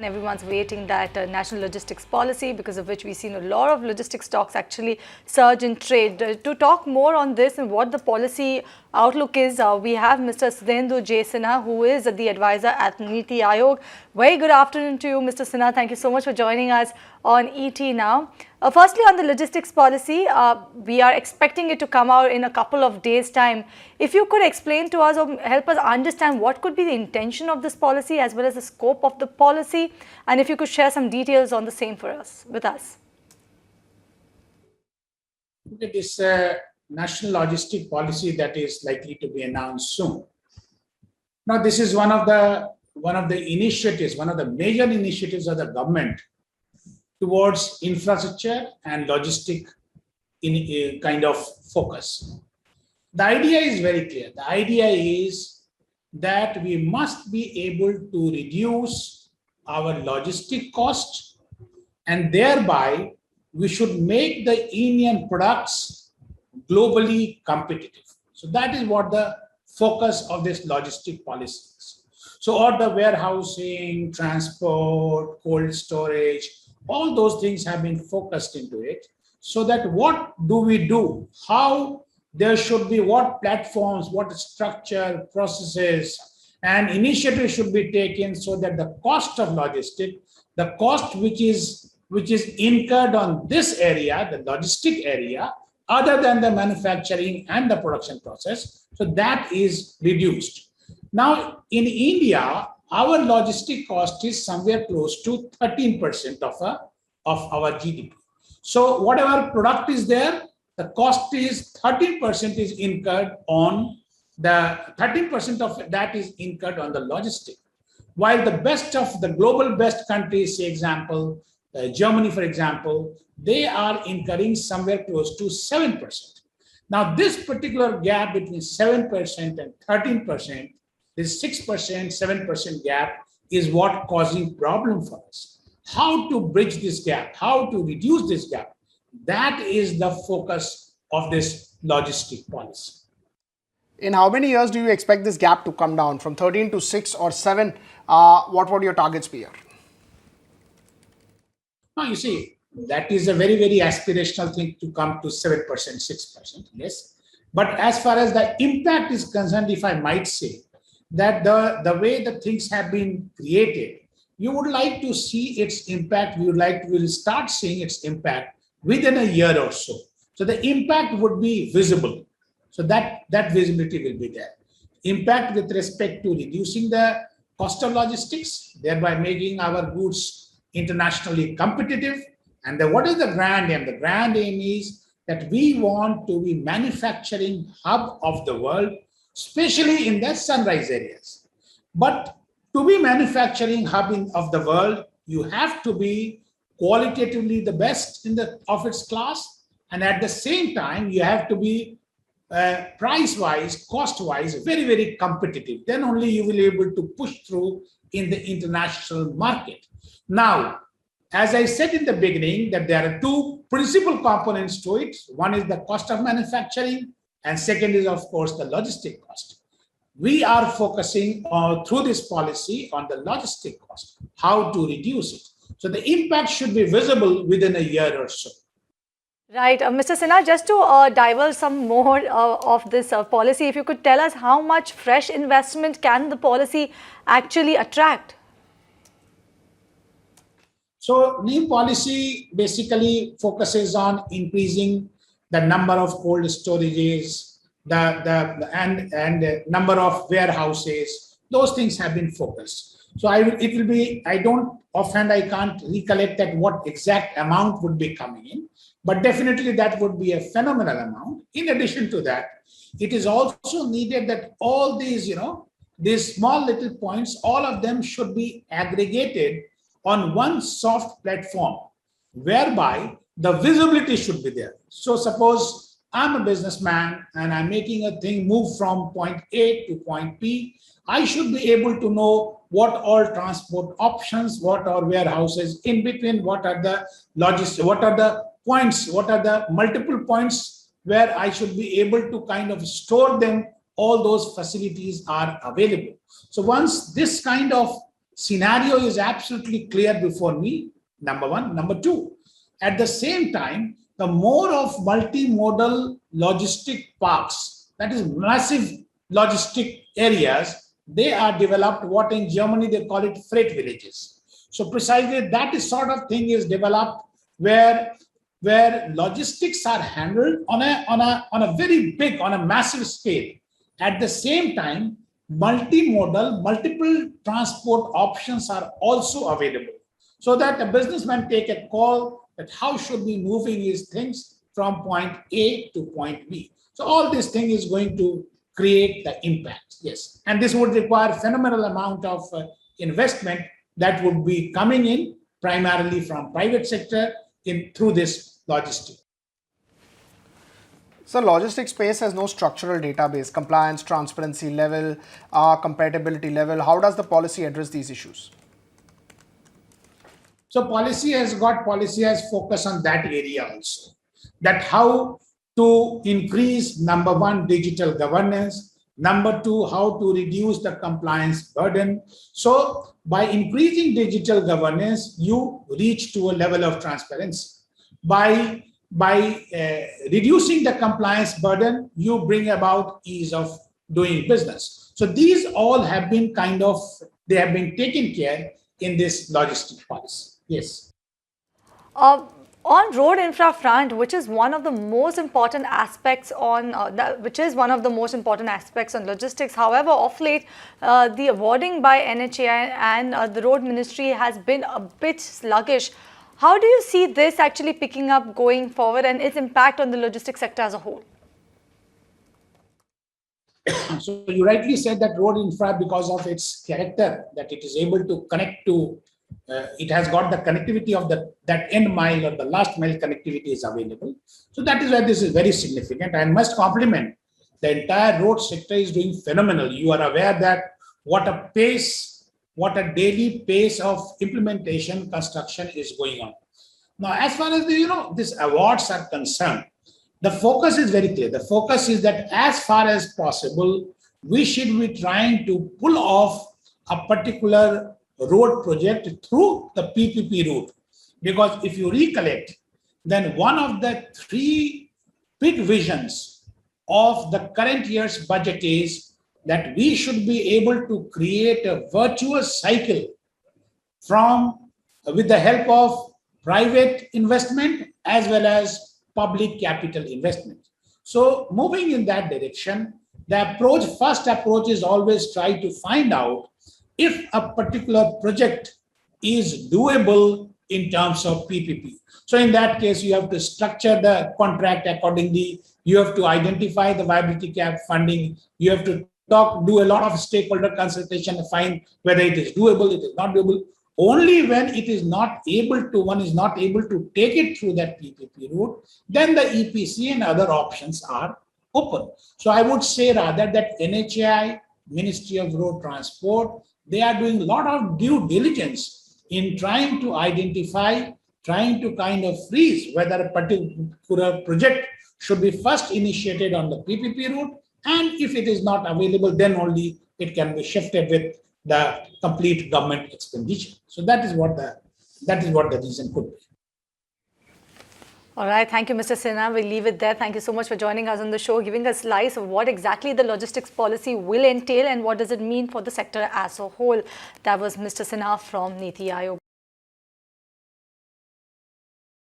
Everyone's waiting that national logistics policy, because of which we've seen a lot of logistics stocks actually surge in trade. To talk more on this and what the policy outlook is, we have Mr. Sudhendu J, who is the advisor at Niti Aayog. Very good afternoon to you, Mr. Sinha. Thank you so much for joining us on ET Now. Firstly, on the logistics policy, we are expecting it to come out in a couple of days' time. If you could explain to us or help us understand what could be the intention of this policy as well as the scope of the policy, and if you could share some details on the same with us. This national logistic policy that is likely to be announced soon. Now, this is one of the initiatives, one of the major initiatives of the government towards infrastructure and logistic in a kind of focus. The idea is very clear. The idea is that we must be able to reduce our logistic cost, and thereby we should make the Indian products globally competitive. So that is what the focus of this logistic policy is. So all the warehousing, transport, cold storage, all those things have been focused into it, so that what do we do? How there should be what platforms, what structure, processes, and initiatives should be taken so that the cost of logistics, the cost which is incurred on this area, the logistic area, other than the manufacturing and the production process, so that is reduced. Now, in India, our logistic cost is somewhere close to 13% of our GDP. So whatever product is there, the cost is 13% is incurred on the 13% of that is incurred on the logistic. While the best of the global best countries, say example, Germany, for example, they are incurring somewhere close to 7%. Now, this particular gap between 7% and 13%, this 6%, 7% gap is what causing problem for us. How to bridge this gap, how to reduce this gap, that is the focus of this logistic policy. In how many years do you expect this gap to come down from 13 to 6 or 7? What would your targets be here? Now, you see, that is a very, very aspirational thing to come to 7%, 6%, yes. But as far as the impact is concerned, if I might say, that the way the things have been created, you would like to see its impact, we will start seeing its impact within a year or so. So the impact would be visible. So that visibility will be there. Impact with respect to reducing the cost of logistics, thereby making our goods internationally competitive. And what is the grand aim? The grand aim is that we want to be manufacturing hub of the world, especially in the sunrise areas. But to be manufacturing hub of the world, you have to be qualitatively the best of its class, and at the same time, you have to be price-wise, cost-wise, very, very competitive. Then only you will be able to push through in the international market. Now, as I said in the beginning, that there are two principal components to it. One is the cost of manufacturing, and second is, of course, the logistic cost. We are focusing through this policy on the logistic cost, how to reduce it. So the impact should be visible within a year or so. Right. Mr. Sinha, just to divulge some more of this policy, if you could tell us how much fresh investment can the policy actually attract? So new policy basically focuses on increasing the number of cold storages, and number of warehouses. Those things have been focused. So I can't recollect that what exact amount would be coming in, but definitely that would be a phenomenal amount. In addition to that, it is also needed that all these, these small little points, all of them should be aggregated on one soft platform, whereby the visibility should be there. So suppose I'm a businessman and I'm making a thing move from point A to point B, I should be able to know what all transport options, what are warehouses in between, what are the logistics, what are the points, what are the multiple points where I should be able to kind of store them. All those facilities are available. So once this kind of scenario is absolutely clear before me, number one. Number two, at the same time, the more of multimodal logistic parks, that is massive logistic areas, they are developed, what in Germany they call it freight villages. So precisely that is sort of thing is developed where logistics are handled on a very big, on a massive scale. At the same time, multimodal, multiple transport options are also available, so that a businessman take a call that how should we moving his things from point A to point B. So all this thing is going to create the impact. Yes, and this would require phenomenal amount of investment that would be coming in primarily from private sector in through this logistic. So logistics space has no structural database, compliance, transparency level, compatibility level. How does the policy address these issues? So policy has focus on that area also, that how to increase, number one, digital governance, number two, how to reduce the compliance burden. So by increasing digital governance, you reach to a level of transparency. By reducing the compliance burden, you bring about ease of doing business. So these all have been they have been taken care in this logistic policy. Yes. On road infra front, which is one of the most important aspects on logistics. However, of late, the awarding by NHAI and the road ministry has been a bit sluggish. How do you see this actually picking up going forward and its impact on the logistics sector as a whole? So you rightly said that road infra, because of its character, that it is able to connect to, it has got the connectivity of that end mile or the last mile connectivity is available. So that is why this is very significant. I must compliment the entire road sector is doing phenomenal. You are aware that what a daily pace of implementation construction is going on. Now, as far as these awards are concerned, the focus is very clear. The focus is that as far as possible, we should be trying to pull off a particular road project through the PPP route. Because if you recollect, then one of the three big visions of the current year's budget is that we should be able to create a virtuous cycle with the help of private investment as well as public capital investment. So moving in that direction, the first approach is always try to find out if a particular project is doable in terms of PPP. So in that case, you have to structure the contract accordingly. You have to identify the viability gap funding. You have to do a lot of stakeholder consultation to find whether it is doable, it is not doable. Only when one is not able to take it through that PPP route, then the EPC and other options are open. So I would say rather that NHAI, Ministry of Road Transport, they are doing a lot of due diligence in trying to identify, trying to kind of freeze whether a particular project should be first initiated on the PPP route, and if it is not available, then only it can be shifted with the complete government expenditure. So that is what the reason could be. All right. Thank you, Mr. Sinha. We'll leave it there. Thank you so much for joining us on the show, giving us slice of what exactly the logistics policy will entail and what does it mean for the sector as a whole. That was Mr. Sinha from Niti Aayog.